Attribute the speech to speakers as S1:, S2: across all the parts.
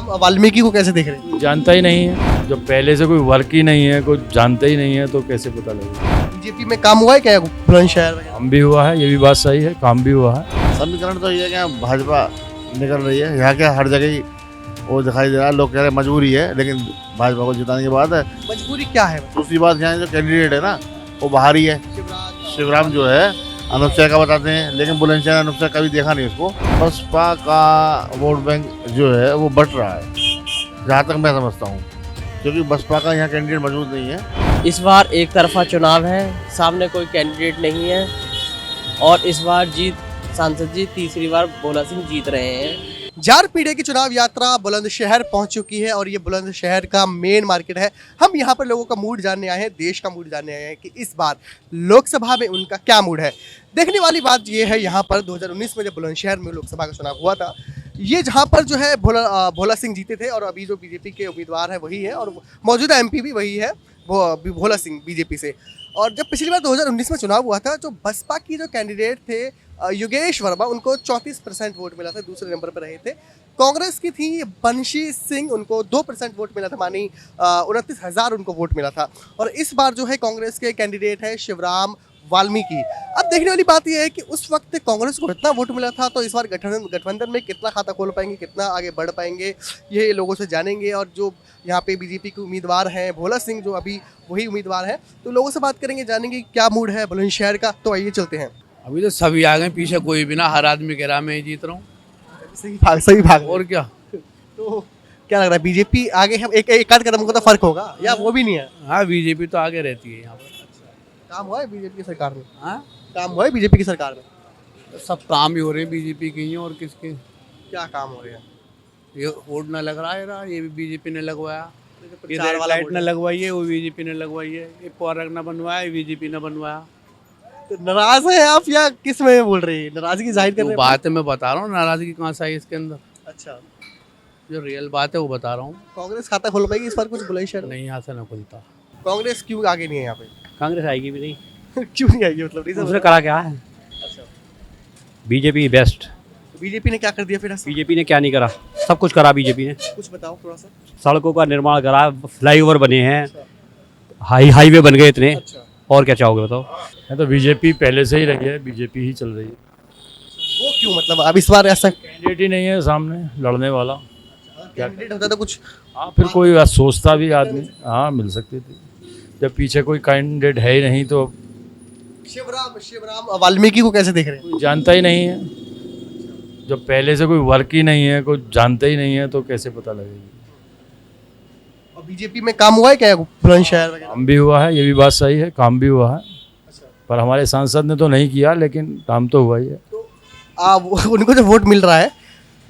S1: शिवराम वाल्मीकि को कैसे देख रहे हैं?
S2: जानता ही नहीं है, जब पहले से कोई वर्क ही नहीं है, कोई जानता ही नहीं है तो कैसे पता लगेगा।
S1: बीजेपी में काम हुआ है क्या बुलंदशहर में?
S2: काम भी हुआ है, ये भी बात सही है, काम भी हुआ है।
S3: समीकरण तो ये है कि भाजपा निकल रही है, यहाँ के हर जगह ही वो दिखाई दे रहा है। लोग कह रहे हैं मजबूरी है, लेकिन भाजपा को जिताने की बात है।
S1: मजबूरी क्या है?
S3: दूसरी बात यहाँ जो कैंडिडेट है ना वो बाहर ही है। शिवराम जो है अनुपचय का बताते हैं, लेकिन बुलंदशहर अनुपचय कभी देखा नहीं उसको। बसपा का वोट बैंक जो है वो बढ़ रहा है, जहाँ तक मैं समझता हूँ, क्योंकि बसपा का यहाँ कैंडिडेट मौजूद नहीं है।
S4: इस बार एक तरफा चुनाव है, सामने कोई कैंडिडेट नहीं है और इस बार सांसद जी तीसरी बार भोला सिंह जीत रहे हैं।
S1: झारपीढ़े की चुनाव यात्रा बुलंदशहर पहुंच चुकी है और ये बुलंदशहर का मेन मार्केट है। हम यहाँ पर लोगों का मूड जानने आए हैं, देश का मूड जानने आए हैं कि इस बार लोकसभा में उनका क्या मूड है। देखने वाली बात ये है, यहाँ पर 2019 में जब बुलंदशहर में लोकसभा का चुनाव हुआ था, ये जहाँ पर जो है भोला सिंह जीते थे और अभी जो बीजेपी के उम्मीदवार है वही है और मौजूदा एमपी भी वही है, भोला सिंह बीजेपी से। और जब पिछली बार 2019 में चुनाव हुआ था, जो बसपा की जो कैंडिडेट थे योगेश वर्मा, उनको 34% वोट मिला था, दूसरे नंबर पर रहे थे। कांग्रेस की थी बंशी सिंह, उनको 2% वोट मिला था, मानी 29,000 उनको वोट मिला था। और इस बार जो है कांग्रेस के कैंडिडेट है शिवराम वाल्मीकि। अब देखने वाली बात यह है कि उस वक्त कांग्रेस को इतना वोट मिला था, तो इस बार गठबंधन में कितना खाता खोल पाएंगे, कितना आगे बढ़ पाएंगे, ये लोगों से जानेंगे। और जो यहाँ पे बीजेपी के उम्मीदवार हैं भोला सिंह, जो अभी वही उम्मीदवार हैं, तो लोगों से बात करेंगे, जानेंगे क्या मूड है बुलंदशहर का। तो आइए चलते हैं।
S5: अभी तो सभी आ गए, पीछे कोई भी ना, हर आदमी कह रहा मैं ही जीत रहा हूँ।
S1: सही भाग
S5: और क्या,
S1: तो क्या लग रहा है बीजेपी आगे हम एक आध कदम को तो फर्क होगा या वो भी नहीं है?
S5: हाँ बीजेपी तो आगे रहती है यहाँ पर।
S1: काम हुआ है बीजेपी की सरकार में?
S5: हाँ
S1: काम हुआ है बीजेपी की सरकार में?
S5: तो सब काम ही हो रहे हैं बीजेपी के ही, और किसके
S1: क्या काम हो रहे हैं?
S5: ये वोट न लग रहा है ना, ये भी बीजेपी ने लगवाया। ये
S1: प्रचार
S5: रेड
S1: वाला
S5: लाइट
S1: वोट
S5: न
S1: है।
S5: लगवाई है, वो बीजेपी ने लगवाई है। ये पार्क न बनवाया, ये बीजेपी ने बनवाया।
S1: तो नाराज है आप या किस में बोल रहे हैं? नाराजगी जाहिर कर
S5: वो
S1: रहे हैं?
S5: बात है, मैं बता रहा हूँ, नाराजगी कहाँ से आई इसके अंदर।
S1: अच्छा,
S5: जो रियल बात है वो बता रहा हूँ।
S1: कांग्रेस खाता खोल पाएगी इस बार कुछ बुलंदशहर में?
S5: नहीं, यहाँ से न खुलता।
S1: कांग्रेस क्यों आगे नहीं है यहाँ पे?
S6: कांग्रेस आएगी भी नहीं।
S1: क्यों नहीं आएगी, मतलब रीजन?
S6: उसने करा क्या है?
S1: अच्छा,
S6: बीजेपी बेस्ट।
S1: बीजेपी ने क्या कर दिया फिर ऐसा?
S6: बीजेपी ने क्या नहीं करा, सब कुछ करा बीजेपी ने।
S1: कुछ बताओ थोड़ा सा।
S6: सड़कों का निर्माण करा, फ्लाईओवर बने हैं, हाईवे बन गए इतने,
S1: अच्छा,
S6: और क्या चाहोगे बताओ।
S2: है तो बीजेपी पहले से ही रही है, बीजेपी ही चल रही है।
S1: वो क्यों, मतलब अब इस बार ऐसा
S2: कैंडिडेट ही नहीं है सामने लड़ने वाला।
S1: कैंडिडेट होता तो कुछ?
S2: हाँ, फिर कोई सोचता भी आदमी, हाँ मिल सकती थी। जब पीछे कोई कैंडिडेट है ही नहीं तो
S1: शिवराम वाल्मीकि को कैसे देख रहे हैं?
S2: कोई जानता ही नहीं है, जब पहले से कोई वर्क ही नहीं है, कोई जानता ही नहीं है तो कैसे पता लगेगी।
S1: और बीजेपी में काम हुआ है क्या बुलंदशहर वगैरह?
S2: काम भी हुआ है, ये भी बात सही है, काम भी हुआ है। पर हमारे सांसद ने तो नहीं किया, लेकिन काम तो हुआ ही है।
S1: उनको जो वोट मिल रहा है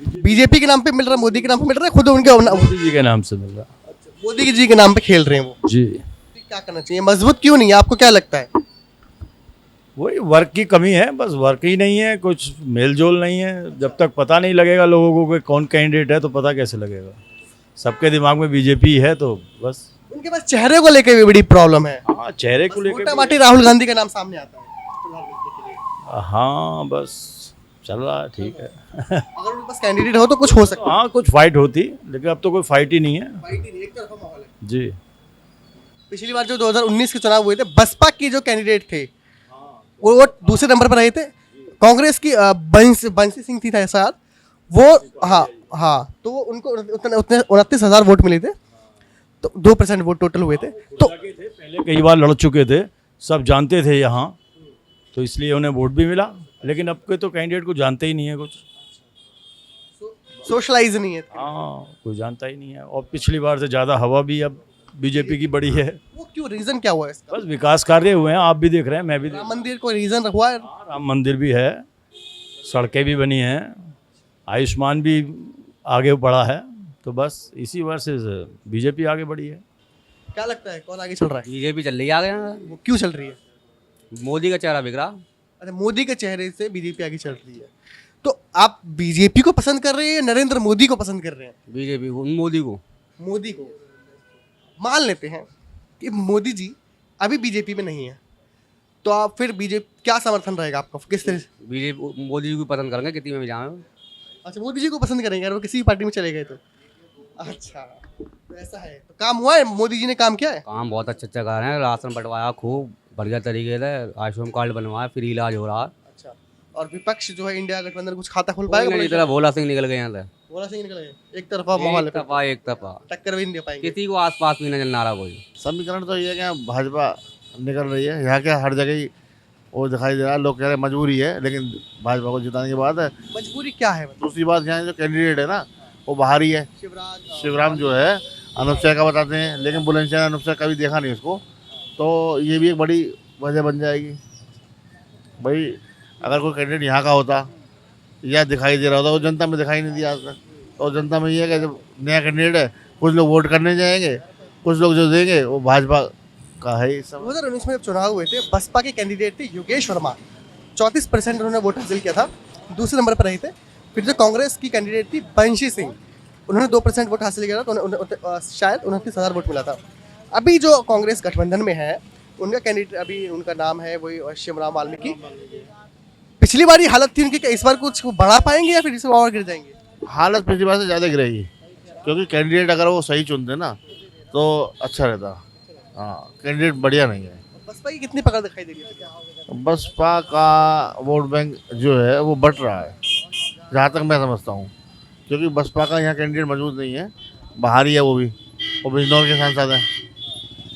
S1: बीजेपी के नाम पे मिल रहा है, मोदी के नाम पे मिल रहा है, खुद उनके
S2: मोदी जी के नाम से मिल रहा।
S1: मोदी जी के नाम पे खेल रहे हैं वो?
S2: जी,
S1: क्या करना चाहिए, मजबूत क्यों नहीं है, आपको क्या लगता है?
S2: वही वर्क की कमी है, बस वर्क ही नहीं है, कुछ मेल जोल नहीं है। जब तक पता नहीं लगेगा लोगों को कि कौन कैंडिडेट है तो पता कैसे लगेगा। सबके दिमाग में बीजेपी है तो बस।
S1: उनके पास चेहरे को लेकर भी बड़ी प्रॉब्लम है।
S2: हाँ, चेहरे को लेकर
S1: मोटा-माटी राहुल गांधी का नाम सामने आता है।
S2: हाँ बस चल रहा है, ठीक है।
S1: अगर उनके पास कैंडिडेट हो तो कुछ हो सकता
S2: हाँ, कुछ फाइट होती, लेकिन अब तो कोई फाइट ही नहीं है।
S1: है। एक तरफा माहौल है।
S2: जी,
S1: पिछली बार जो 2019 के चुनाव हुए थे, बसपा की जो कैंडिडेट थे वो दूसरे नंबर पर रहे थे। कांग्रेस की बंसी सिंह थी ऐसा यार, वो हाँ, तो वो उनको उतने 29,000 वोट मिले थे, तो 2% वोट टोटल हुए थे। तो
S2: पहले कई बार लड़ चुके थे, सब जानते थे यहाँ, तो इसलिए उन्हें वोट भी मिला। लेकिन अब के तो कैंडिडेट को जानते ही नहीं है, कुछ
S1: सोशलाइज नहीं है।
S2: हाँ, कोई जानता ही नहीं है। और पिछली बार से ज़्यादा हवा भी अब बीजेपी की बड़ी है।
S1: वो क्यों, रीजन क्या हुआ है इसका?
S2: बस विकास कार्य हुए हैं, आप भी देख रहे हैं, मैं भी देख
S1: राम मंदिर को रीजन हुआ है?
S2: राम मंदिर भी है, सड़कें भी बनी हैं, आयुष्मान भी आगे बढ़ा है, तो बस इसी वजह से बीजेपी आगे बढ़ी है।
S1: क्या लगता है कौन आगे चल रहा है?
S6: बीजेपी चल रही है आगे,
S1: वो क्यों चल रही है?
S6: मोदी का चेहरा बिक रहा।
S1: अच्छा, मोदी के चेहरे से बीजेपी आगे चल रही है। तो आप बीजेपी को पसंद कर रहे हैं या नरेंद्र मोदी को पसंद कर रहे हैं?
S6: बीजेपी को, मोदी को।
S1: मोदी को। मान लेते हैं कि मोदी जी अभी बीजेपी में नहीं है, तो आप फिर बीजेपी क्या समर्थन रहेगा आपका, किस तरह से?
S6: बीजेपी मोदी जी को पसंद करेंगे, कितनी में भी जाए।
S1: अच्छा, मोदी जी को पसंद करेंगे अगर वो किसी भी पार्टी में चले गए तो? अच्छा, तो ऐसा है, तो काम हुआ है, मोदी जी ने काम किया है?
S6: काम बहुत अच्छा अच्छा कर रहे हैं, राशन बंटवाया खूब बढ़िया तरीके से, आयुष्मान कार्ड बनवाया, फ्री इलाज हो रहा है।
S1: अच्छा, और विपक्ष जो है इंडिया गठबंधन कुछ खाता खोल
S6: कोई
S1: पाएगा?
S6: नहीं, इतना भोला सिंह निकल गए यहाँ से,
S1: बोला सिंह निकल गए, एक तरफा माहौल है,
S6: एक तरफा
S1: टक्कर भी नहीं दे पाएंगे।
S6: किसी को आसपास भी नजर ना आ रहा कोई।
S3: समीकरण तो ये है कि यहाँ भाजपा निकल रही है, यहाँ क्या हर जगह ही वो दिखाई दे रहा है। लोग कह रहे हैं मजबूरी है, लेकिन भाजपा को जिताने के बाद है।
S1: मजबूरी क्या है मतलब?
S3: दूसरी बात, यहाँ जो कैंडिडेट है ना वो बाहरी है। शिवराम जो है अनुपचय का बताते हैं, लेकिन बुलंदशहर अनुपचय कभी देखा नहीं उसको, तो ये भी एक बड़ी वजह बन जाएगी। भाई अगर कोई कैंडिडेट यहाँ का होता या दिखाई दे रहा होता, वो जनता में दिखाई नहीं दिया आज तक। तो जनता में ये है कि जब नया कैंडिडेट है, कुछ लोग वोट करने जाएंगे, कुछ लोग जो देंगे वो भाजपा का है। सब
S1: 2019 में जब चुनाव हुए थे, बसपा के कैंडिडेट थे योगेश वर्मा, 34% उन्होंने वोट हासिल किया था, दूसरे नंबर पर रहे थे। फिर जो कांग्रेस की कैंडिडेट थी बंशी सिंह, उन्होंने 2% वोट हासिल किया था, तो शायद 29,000 वोट मिला था। अभी जो कांग्रेस गठबंधन में है, उनका कैंडिडेट अभी उनका नाम है वही शिवराम वाल्मीकि। पिछली बार ये हालत थी उनकी, क्या इस बार कुछ बढ़ा पाएंगे या फिर इस बार और गिर जाएंगे?
S3: हालत पिछली बार से ज़्यादा गिरेगी, क्योंकि कैंडिडेट अगर वो सही चुनते ना तो अच्छा रहता। हाँ, कैंडिडेट बढ़िया नहीं है।
S1: बसपा की कितनी पकड़ दिखाई दे रही है?
S3: बसपा का वोट बैंक जो है वो बट रहा है, जहाँ तक मैं समझता हूँ, क्योंकि बसपा का यहाँ कैंडिडेट मौजूद नहीं है, बाहर ही है, वो बिजनौर के सांसद हैं।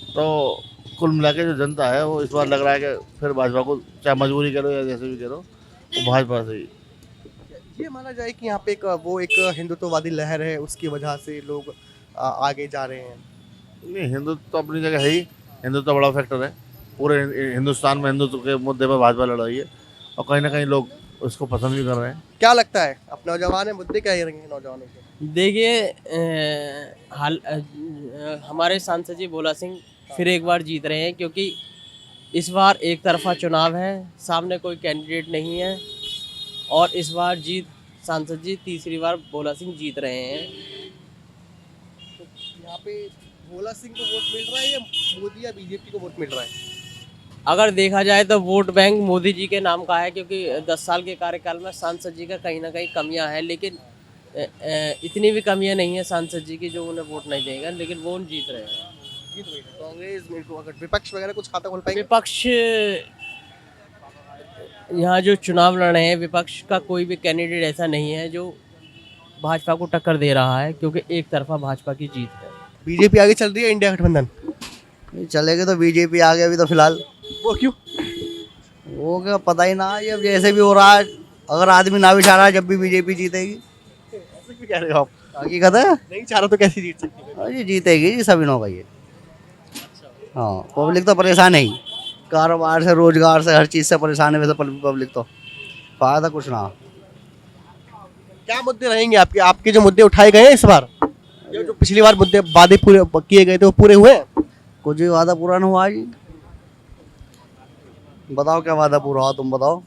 S3: तो कुल मिला के जो जनता है वो इस बार लग रहा है कि फिर भाजपा को, चाहे मजबूरी करो या जैसे भी करो, वो भाजपा से ही।
S1: ये माना जाए कि यहाँ पे एक हिंदुत्ववादी लहर है, उसकी वजह से लोग आगे जा रहे हैं।
S3: नहीं, हिंदुत्व तो अपनी जगह है ही, हिंदुत्व तो बड़ा फैक्टर है। पूरे हिंदुस्तान में हिंदुत्व के मुद्दे पर भाजपा लड़ रही है, और कहीं ना कहीं लोग उसको पसंद भी कर रहे हैं।
S1: क्या लगता है, अब नौजवान है, मुद्दे क्या रहेंगे नौजवानों के?
S4: देखिए हमारे सांसद जी भोला सिंह फिर एक बार जीत रहे हैं, क्योंकि इस बार एक तरफा चुनाव है, सामने कोई कैंडिडेट नहीं है, और इस बार सांसद जी तीसरी बार भोला सिंह जीत रहे हैं।
S1: तो यहाँ पे भोला सिंह को वोट मिल रहा है या मोदी या बीजेपी को वोट मिल रहा है?
S4: अगर देखा जाए तो वोट बैंक मोदी जी के नाम का है, क्योंकि 10 साल के कार्यकाल में सांसद जी का कहीं ना कहीं कमियां हैं, लेकिन इतनी भी कमियां नहीं है सांसद जी की जो उन्हें वोट नहीं देगा, लेकिन वो जीत रहे हैं।
S1: कांग्रेस अगर विपक्ष वगैरह कुछ खाता खोल पाएंगे?
S4: विपक्ष यहाँ जो चुनाव लड़ रहे हैं, विपक्ष का कोई भी कैंडिडेट ऐसा नहीं है जो भाजपा को टक्कर दे रहा है, क्योंकि एक तरफा भाजपा की जीत है।
S1: बीजेपी आगे चल रही है, इंडिया गठबंधन
S7: नहीं चलेगी तो बीजेपी आगे अभी तो फिलहाल।
S1: वो क्यों?
S7: वो क्या पता ही ना, ये अब जैसे भी हो रहा है, अगर आदमी ना भी चाह रहा है जब भी बीजेपी जीतेगी।
S1: ऐसे क्यों कह रहे हो आप?
S7: हकीकत है,
S1: नहीं चाह रहा तो कैसे जीत सकती है?
S7: हाँ, ये जीतेगी जी, सभी का ये। हाँ, पब्लिक तो परेशान है ही, कारोबार से, रोजगार से, हर चीज़ से परेशान है वैसे पब्लिक तो। फायदा कुछ ना।
S1: क्या मुद्दे रहेंगे आपके जो मुद्दे उठाए गए हैं इस बार, जो पिछली बार मुद्दे वादे पूरे किए गए थे वो पूरे हुए हैं?
S7: कुछ भी वादा पूरा नहीं हुआ जी। बताओ क्या वादा पूरा हुआ, तुम बताओ।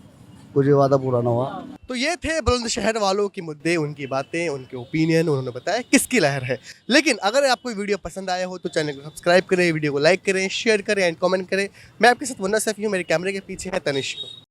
S7: कुछ भी वादा पूरा ना हुआ।
S1: तो ये थे बुलंदशहर वालों के मुद्दे, उनकी बातें, उनके ओपिनियन, उन्होंने बताया किसकी लहर है। लेकिन अगर आपको वीडियो पसंद आया हो तो चैनल को सब्सक्राइब करें, वीडियो को लाइक करें, शेयर करें एंड कमेंट करें। मैं आपके साथ मुन्ना सैफी हूँ, मेरे कैमरे के पीछे है तनिष्क।